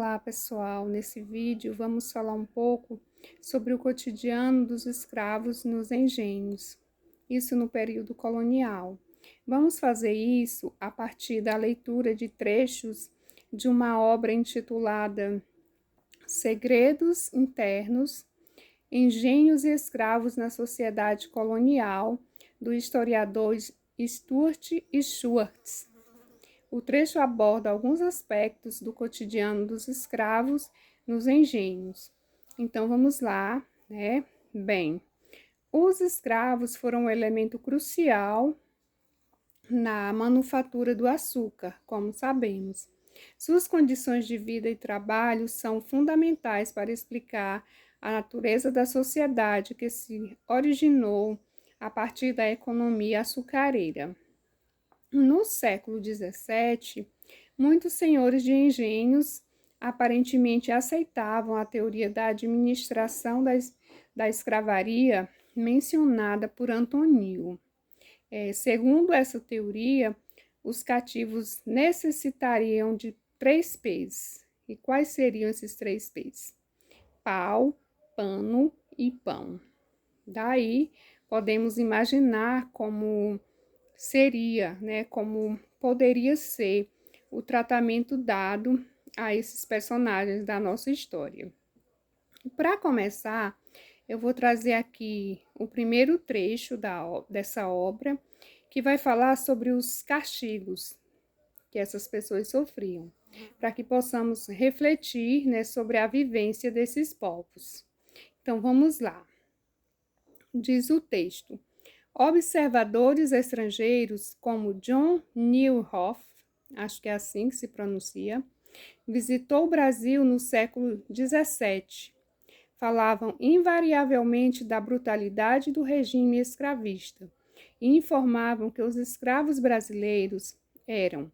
Olá, pessoal. Nesse vídeo vamos falar um pouco sobre o cotidiano dos escravos nos engenhos, isso no período colonial. Vamos fazer isso a partir da leitura de trechos de uma obra intitulada Segredos Internos, Engenhos e Escravos na Sociedade Colonial, do historiador Stuart Schwartz. O trecho aborda alguns aspectos do cotidiano dos escravos nos engenhos. Então vamos lá, né? Bem, os escravos foram um elemento crucial na manufatura do açúcar, como sabemos. Suas condições de vida e trabalho são fundamentais para explicar a natureza da sociedade que se originou a partir da economia açucareira. No século XVII, muitos senhores de engenhos aparentemente aceitavam a teoria da administração da escravaria mencionada por Antonio. Segundo essa teoria, os cativos necessitariam de 3 P's. E quais seriam esses 3 P's? Pau, pano e pão. Daí, podemos imaginar como seria, né, como poderia ser o tratamento dado a esses personagens da nossa história. Para começar, eu vou trazer aqui o primeiro trecho dessa obra, que vai falar sobre os castigos que essas pessoas sofriam, para que possamos refletir, né, sobre a vivência desses povos. Então, vamos lá. Diz o texto: observadores estrangeiros como John Nieuwhof, acho que é assim que se pronuncia, visitou o Brasil no século XVII. Falavam invariavelmente da brutalidade do regime escravista e informavam que os escravos brasileiros eram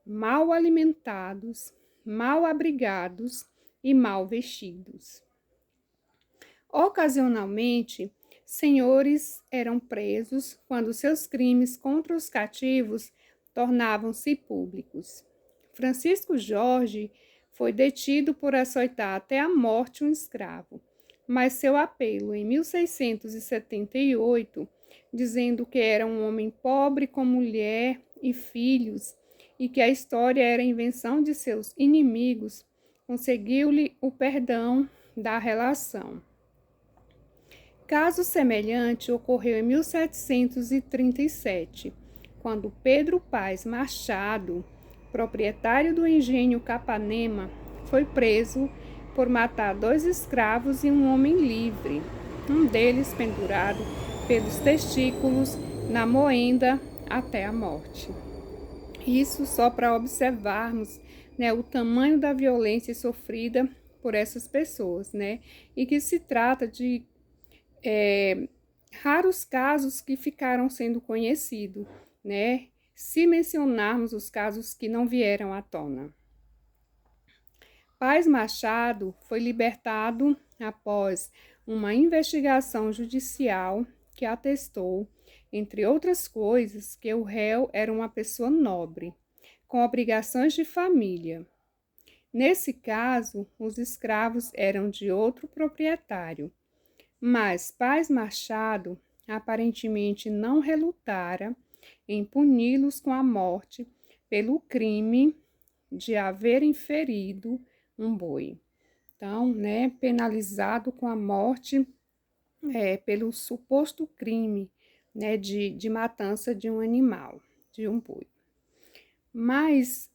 mal alimentados, mal abrigados e mal vestidos. Ocasionalmente, senhores eram presos quando seus crimes contra os cativos tornavam-se públicos. Francisco Jorge foi detido por açoitar até a morte um escravo, mas seu apelo em 1678, dizendo que era um homem pobre com mulher e filhos e que a história era invenção de seus inimigos, conseguiu-lhe o perdão da relação. Caso semelhante ocorreu em 1737, quando Pedro Paz Machado, proprietário do engenho Capanema, foi preso por matar 2 escravos e um homem livre, um deles pendurado pelos testículos na moenda até a morte. Isso só para observarmos, né, o tamanho da violência sofrida por essas pessoas, né, e que se trata de raros casos que ficaram sendo conhecidos, né? Se mencionarmos os casos que não vieram à tona. Paz Machado foi libertado após uma investigação judicial que atestou, entre outras coisas, que o réu era uma pessoa nobre, com obrigações de família. Nesse caso, os escravos eram de outro proprietário, mas Paz Machado aparentemente não relutara em puni-los com a morte pelo crime de haverem ferido um boi. Então, né, penalizado com a morte pelo suposto crime, né, de matança de um animal, de um boi. Mas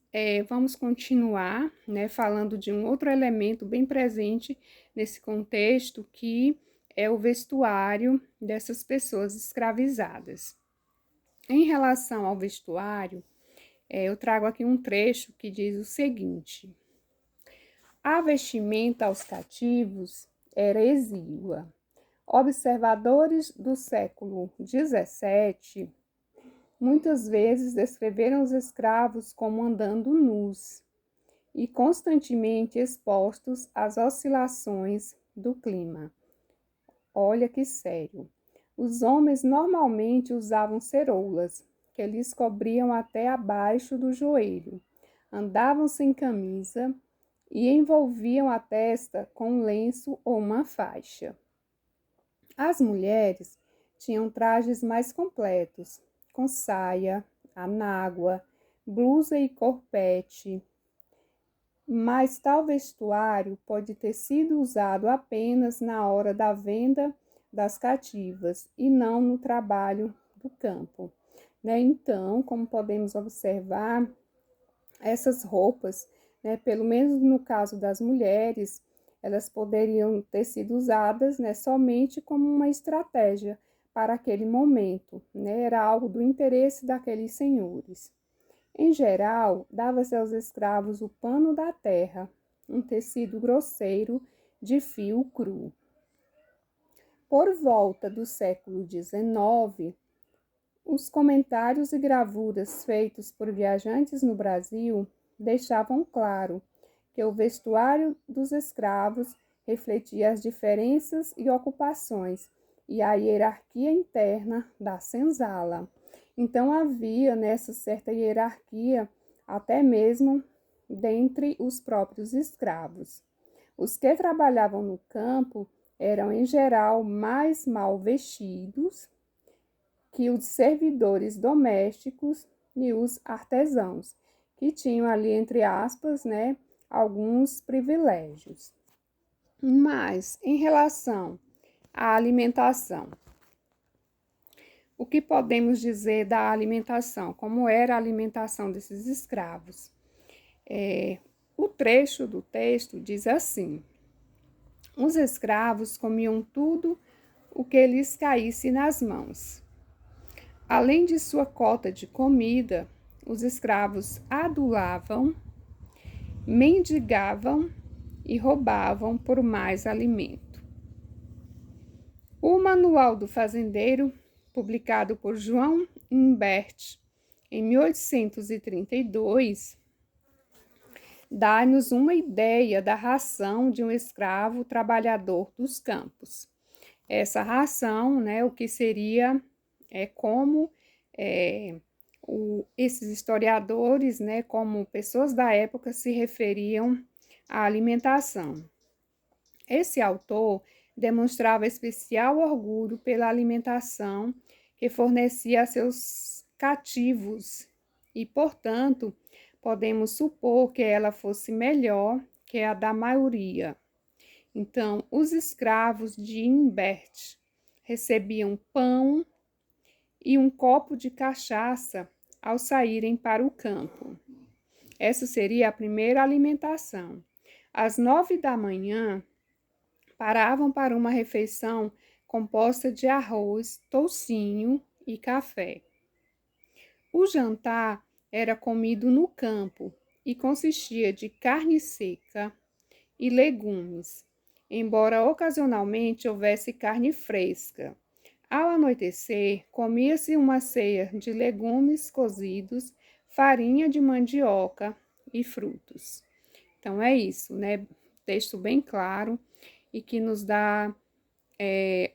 vamos continuar, né, falando de um outro elemento bem presente nesse contexto, que é o vestuário dessas pessoas escravizadas. Em relação ao vestuário, eu trago aqui um trecho que diz o seguinte: a vestimenta aos cativos era exígua. Observadores do século XVII muitas vezes descreveram os escravos como andando nus e constantemente expostos às oscilações do clima. Olha que sério. Os homens normalmente usavam ceroulas, que lhes cobriam até abaixo do joelho. Andavam sem camisa e envolviam a testa com um lenço ou uma faixa. As mulheres tinham trajes mais completos, com saia, anágua, blusa e corpete, mas tal vestuário pode ter sido usado apenas na hora da venda das cativas e não no trabalho do campo, né? Então, como podemos observar, essas roupas, né, pelo menos no caso das mulheres, elas poderiam ter sido usadas, né, somente como uma estratégia para aquele momento, né? Era algo do interesse daqueles senhores. Em geral, dava-se aos escravos o pano da terra, um tecido grosseiro de fio cru. Por volta do século XIX, os comentários e gravuras feitos por viajantes no Brasil deixavam claro que o vestuário dos escravos refletia as diferenças e ocupações e a hierarquia interna da senzala. Então havia nessa certa hierarquia até mesmo dentre os próprios escravos. Os que trabalhavam no campo eram em geral mais mal vestidos que os servidores domésticos e os artesãos, que tinham ali, entre aspas, né, alguns privilégios. Mas, em relação à alimentação, o que podemos dizer da alimentação? Como era a alimentação desses escravos? O trecho do texto diz assim: os escravos comiam tudo o que lhes caísse nas mãos. Além de sua cota de comida, os escravos adulavam, mendigavam e roubavam por mais alimento. O Manual do Fazendeiro, publicado por João Imbert em 1832, dá-nos uma ideia da ração de um escravo trabalhador dos campos. Essa ração, né, o que seria como esses historiadores, né, como pessoas da época, se referiam à alimentação. Esse autor demonstrava especial orgulho pela alimentação que fornecia a seus cativos e, portanto, podemos supor que ela fosse melhor que a da maioria. Então, os escravos de Imbert recebiam pão e um copo de cachaça ao saírem para o campo. Essa seria a primeira alimentação. Às 9 da manhã, paravam para uma refeição composta de arroz, toucinho e café. O jantar era comido no campo e consistia de carne seca e legumes, embora ocasionalmente houvesse carne fresca. Ao anoitecer, comia-se uma ceia de legumes cozidos, farinha de mandioca e frutos. Então é isso, né? Texto bem claro e que nos dá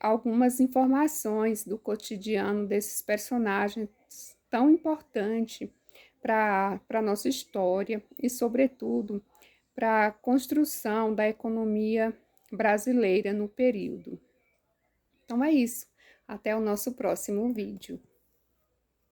algumas informações do cotidiano desses personagens tão importante para a nossa história e, sobretudo, para a construção da economia brasileira no período. Então é isso. Até o nosso próximo vídeo.